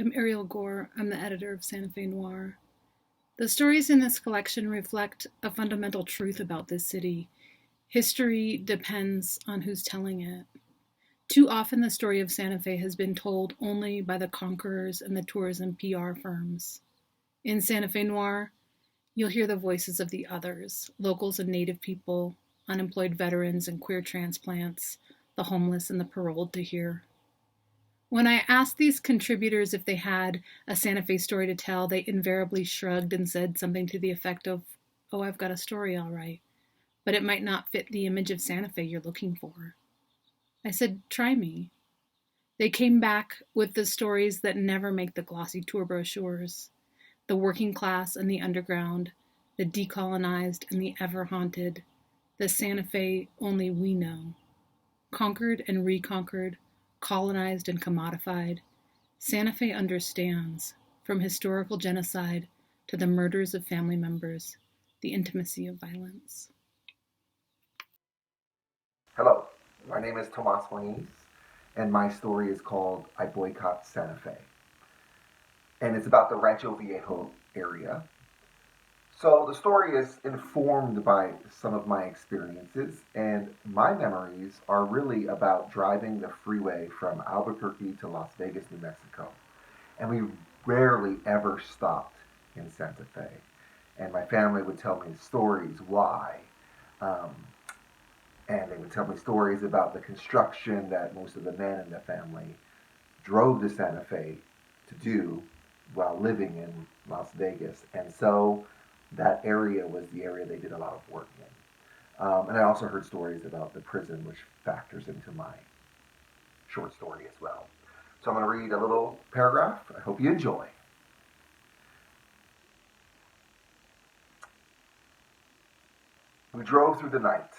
I'm Ariel Gore. I'm the editor of Santa Fe Noir. The stories in this collection reflect a fundamental truth about this city. History depends on who's telling it. Too often, the story of Santa Fe has been told only by the conquerors and the tourism PR firms. In Santa Fe Noir, you'll hear the voices of the others, locals and native people, unemployed veterans and queer transplants, the homeless and the paroled to hear. When I asked these contributors if they had a Santa Fe story to tell, they invariably shrugged and said something to the effect of, "Oh, I've got a story, all right, but it might not fit the image of Santa Fe you're looking for." I said, "Try me." They came back with the stories that never make the glossy tour brochures: the working class and the underground, the decolonized and the ever haunted, the Santa Fe only we know. Conquered and reconquered, colonized and commodified, Santa Fe understands, from historical genocide to the murders of family members, the intimacy of violence. Hello, my name is Tomas Moniz, and my story is called I Boycott Santa Fe. And it's about the Rancho Viejo area. So the story is informed by some of my experiences, and my memories are really about driving the freeway from Albuquerque to Las Vegas, New Mexico. And we rarely ever stopped in Santa Fe. And my family would tell me stories why. Um, and they would tell me stories about the construction that most of the men in the family drove to Santa Fe to do while living in Las Vegas. And so that area was the area they did a lot of work in. And I also heard stories about the prison, which factors into my short story as well. So I'm going to read a little paragraph. I hope you enjoy. We drove through the night.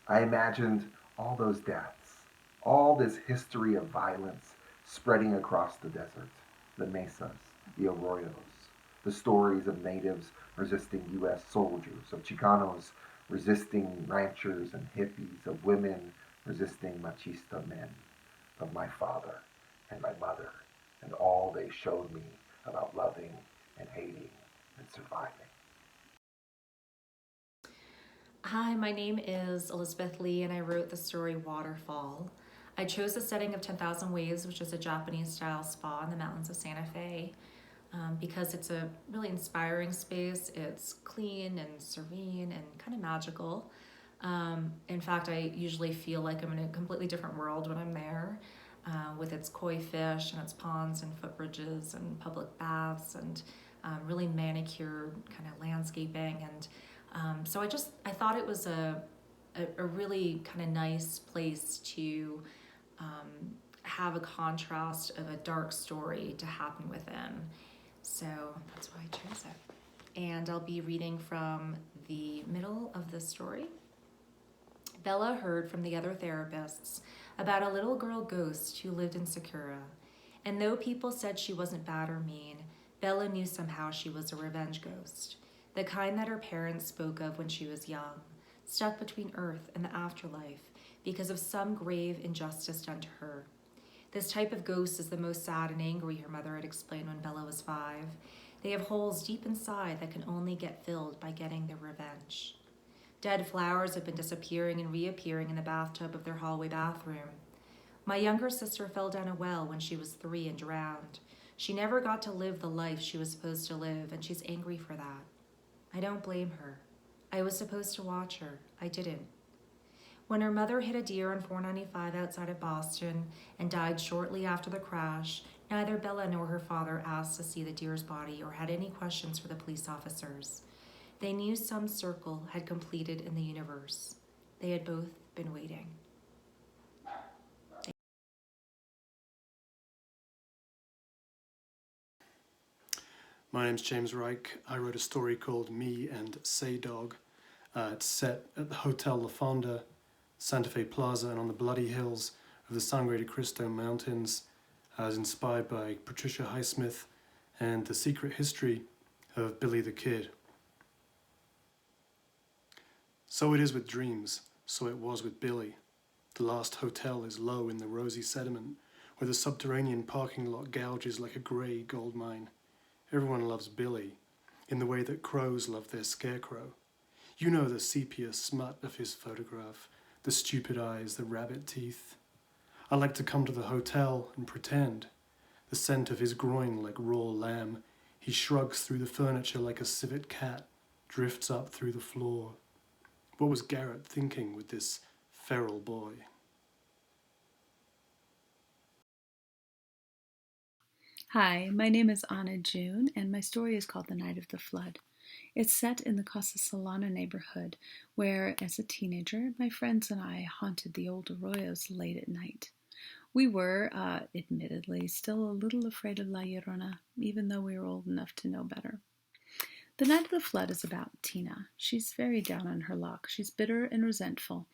I imagined all those deaths, all this history of violence spreading across the desert, the mesas, the arroyos, the stories of natives resisting U.S. soldiers, of Chicanos resisting ranchers and hippies, of women resisting machista men, of my father and my mother, and all they showed me about loving and hating and surviving. Hi, my name is Elizabeth Lee, and I wrote the story Waterfall. I chose the setting of 10,000 Waves, which is a Japanese-style spa in the mountains of Santa Fe, because it's a really inspiring space. It's clean and serene and kind of magical. In fact, I usually feel like I'm in a completely different world when I'm there, with its koi fish and its ponds and footbridges and public baths and really manicured kind of landscaping. And so I thought it was a really kind of nice place to have a contrast of a dark story to happen within. So that's why I chose it. And I'll be reading from the middle of the story. Bella heard from the other therapists about a little girl ghost who lived in Sakura. And though people said she wasn't bad or mean, Bella knew somehow she was a revenge ghost, the kind that her parents spoke of when she was young, stuck between Earth and the afterlife because of some grave injustice done to her. This type of ghost is the most sad and angry, her mother had explained when Bella was 5. They have holes deep inside that can only get filled by getting their revenge. Dead flowers have been disappearing and reappearing in the bathtub of their hallway bathroom. My younger sister fell down a well when she was 3 and drowned. She never got to live the life she was supposed to live, and she's angry for that. I don't blame her. I was supposed to watch her. I didn't. When her mother hit a deer on 495 outside of Boston and died shortly after the crash, neither Bella nor her father asked to see the deer's body or had any questions for the police officers. They knew some circle had completed in the universe. They had both been waiting. My name's James Reich. I wrote a story called Me and Say Dog. It's set at the Hotel La Fonda, Santa Fe Plaza, and on the bloody hills of the Sangre de Cristo Mountains, as inspired by Patricia Highsmith and the secret history of Billy the Kid. So it is with dreams, so it was with Billy. The last hotel is low in the rosy sediment, where the subterranean parking lot gouges like a grey gold mine. Everyone loves Billy, in the way that crows love their scarecrow. You know the sepia smut of his photograph, the stupid eyes, the rabbit teeth. I like to come to the hotel and pretend. The scent of his groin like raw lamb. He shrugs through the furniture like a civet cat, drifts up through the floor. What was Garrett thinking with this feral boy? Hi, my name is Anna June, and my story is called The Night of the Flood. It's set in the Casa Solana neighborhood, where, as a teenager, my friends and I haunted the old arroyos late at night. We were, admittedly, still a little afraid of La Llorona, even though we were old enough to know better. The Night of the Flood is about Tina. She's very down on her luck. She's bitter and resentful.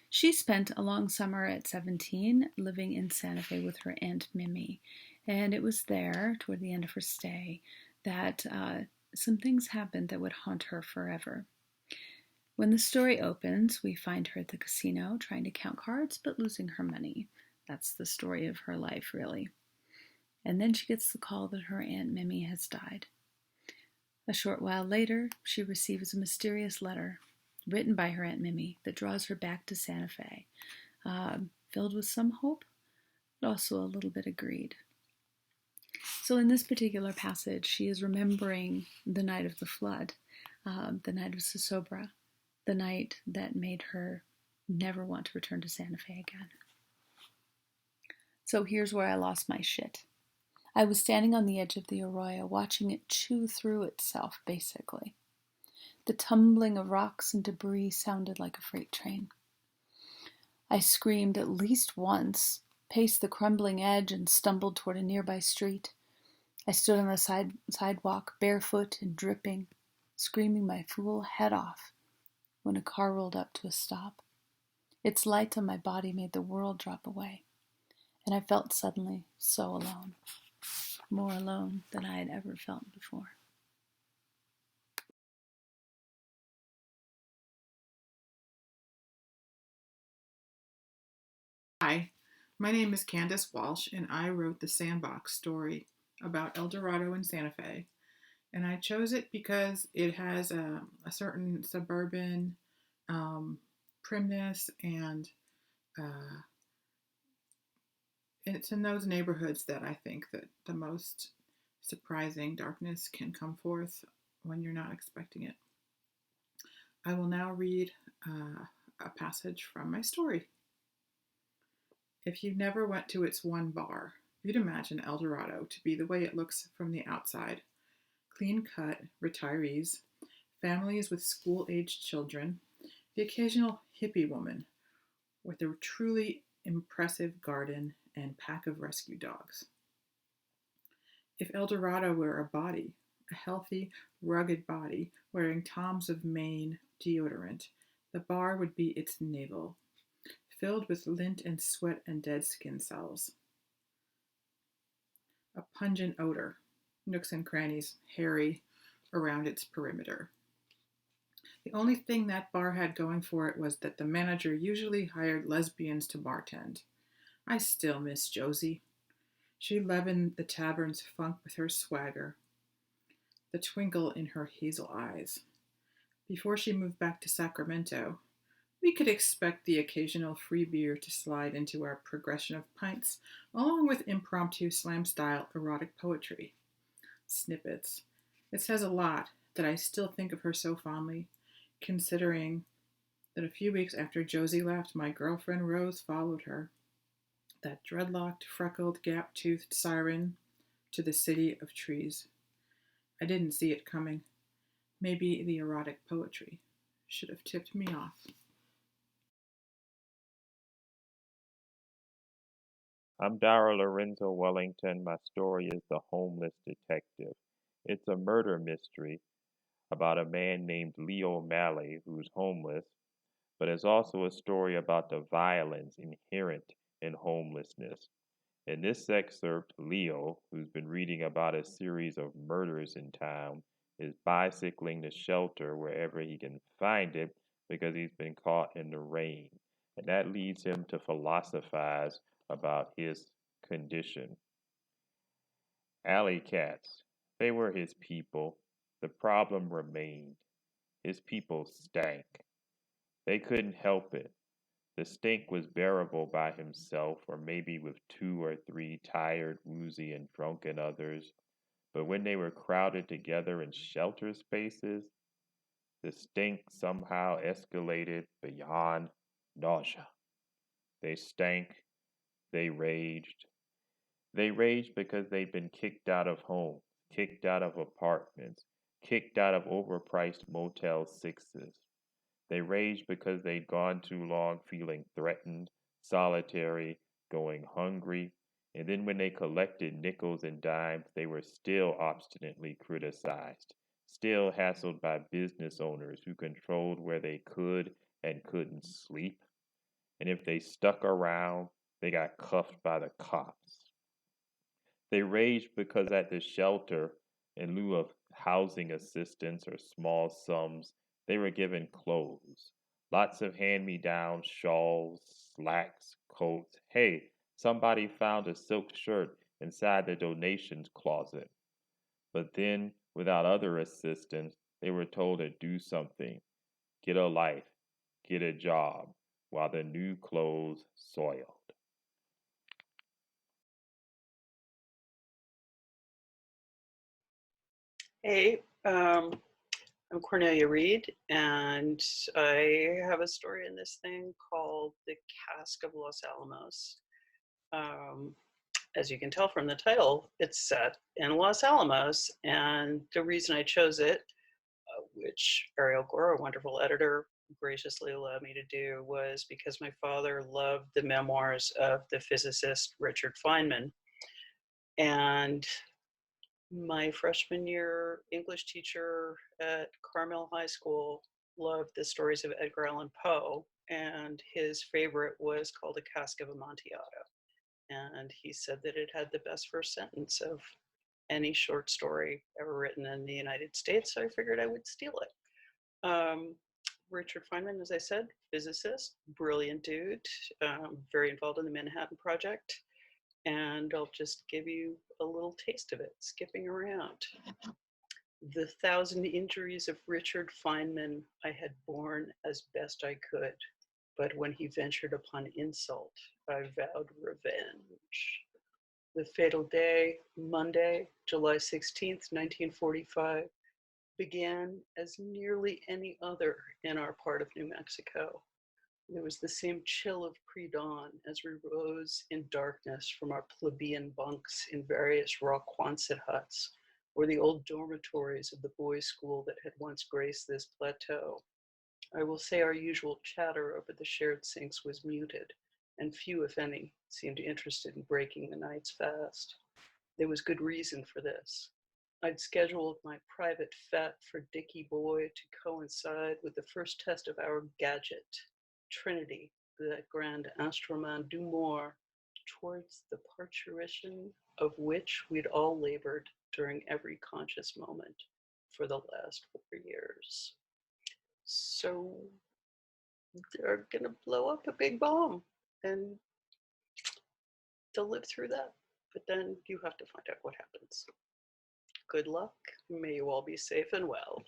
She spent a long summer at 17 living in Santa Fe with her Aunt Mimi, and it was there, toward the end of her stay, that some things happened that would haunt her forever. When the story opens, we find her at the casino trying to count cards but losing her money. That's the story of her life, really. And then she gets the call that her Aunt Mimi has died. A short while later, she receives a mysterious letter written by her Aunt Mimi that draws her back to Santa Fe, filled with some hope, but also a little bit of greed. So in this particular passage, she is remembering the night of the flood, the night of Sosobra, the night that made her never want to return to Santa Fe again. So here's where I lost my shit. I was standing on the edge of the arroyo, watching it chew through itself, basically. The tumbling of rocks and debris sounded like a freight train. I screamed at least once, paced the crumbling edge, and stumbled toward a nearby street. I stood on the sidewalk, barefoot and dripping, screaming my fool head off, when a car rolled up to a stop. Its light on my body made the world drop away, and I felt suddenly so alone, more alone than I had ever felt before. Hi, my name is Candace Walsh, and I wrote the Sandbox story about El Dorado in Santa Fe. And I chose it because it has a certain suburban primness, and it's in those neighborhoods that I think that the most surprising darkness can come forth when you're not expecting it. I will now read a passage from my story. If you never went to its one bar, you'd imagine El Dorado to be the way it looks from the outside. Clean-cut retirees, families with school-aged children, the occasional hippie woman with a truly impressive garden and pack of rescue dogs. If El Dorado were a body, a healthy, rugged body wearing Toms of Maine deodorant, the bar would be its navel, filled with lint and sweat and dead skin cells. A pungent odor, nooks and crannies hairy around its perimeter. The only thing that bar had going for it was that the manager usually hired lesbians to bartend. I still miss Josie. She leavened the tavern's funk with her swagger, the twinkle in her hazel eyes. Before she moved back to Sacramento, we could expect the occasional free beer to slide into our progression of pints, along with impromptu slam-style erotic poetry. Snippets. It says a lot that I still think of her so fondly, considering that a few weeks after Josie left, my girlfriend Rose followed her, that dreadlocked, freckled, gap-toothed siren, to the city of trees. I didn't see it coming. Maybe the erotic poetry should have tipped me off. I'm Darryl Lorenzo Wellington. My story is The Homeless Detective. It's a murder mystery about a man named Leo Malley who's homeless, but it's also a story about the violence inherent in homelessness. In this excerpt, Leo, who's been reading about a series of murders in town, is bicycling to shelter wherever he can find it because he's been caught in the rain. And that leads him to philosophize about his condition. Alley cats, they were his people. The problem remained. His people stank. They couldn't help it. The stink was bearable by himself, or maybe with 2 or 3 tired, woozy, and drunken others. But when they were crowded together in shelter spaces, the stink somehow escalated beyond nausea. They stank, they raged. They raged because they'd been kicked out of homes, kicked out of apartments, kicked out of overpriced Motel 6s. They raged because they'd gone too long feeling threatened, solitary, going hungry, and then when they collected nickels and dimes, they were still obstinately criticized, still hassled by business owners who controlled where they could and couldn't sleep. And if they stuck around, they got cuffed by the cops. They raged because at the shelter, in lieu of housing assistance or small sums, they were given clothes. Lots of hand me downs, shawls, slacks, coats. Hey, somebody found a silk shirt inside the donations closet. But then, without other assistance, they were told to do something, get a life, get a job, while the new clothes soiled. Hey, I'm Cornelia Reed, and I have a story in this thing called The Cask of Los Alamos. As you can tell from the title, it's set in Los Alamos, and the reason I chose it, which Ariel, Gore, a wonderful editor, graciously allowed me to do, was because my father loved the memoirs of the physicist Richard Feynman. And my freshman year English teacher at Carmel High School loved the stories of Edgar Allan Poe, and his favorite was called A Cask of Amontillado. And he said that it had the best first sentence of any short story ever written in the United States, so I figured I would steal it. Richard Feynman, as I said, physicist, brilliant dude, very involved in the Manhattan Project. And I'll just give you a little taste of it, skipping around. The 1,000 injuries of Richard Feynman I had borne as best I could, but when he ventured upon insult, I vowed revenge. The fatal day, Monday, July 16th, 1945, began as nearly any other in our part of New Mexico. There was the same chill of pre-dawn as we rose in darkness from our plebeian bunks in various raw Quonset huts, or the old dormitories of the boys' school that had once graced this plateau. I will say our usual chatter over the shared sinks was muted, and few, if any, seemed interested in breaking the night's fast. There was good reason for this. I'd scheduled my private fete for Dickie Boy to coincide with the first test of our gadget, Trinity, the grand instrument du mort, towards the parturition of which we'd all labored during every conscious moment for the last 4 years. So they're gonna blow up a big bomb, and they'll live through that. But then you have to find out what happens. Good luck. May you all be safe and well.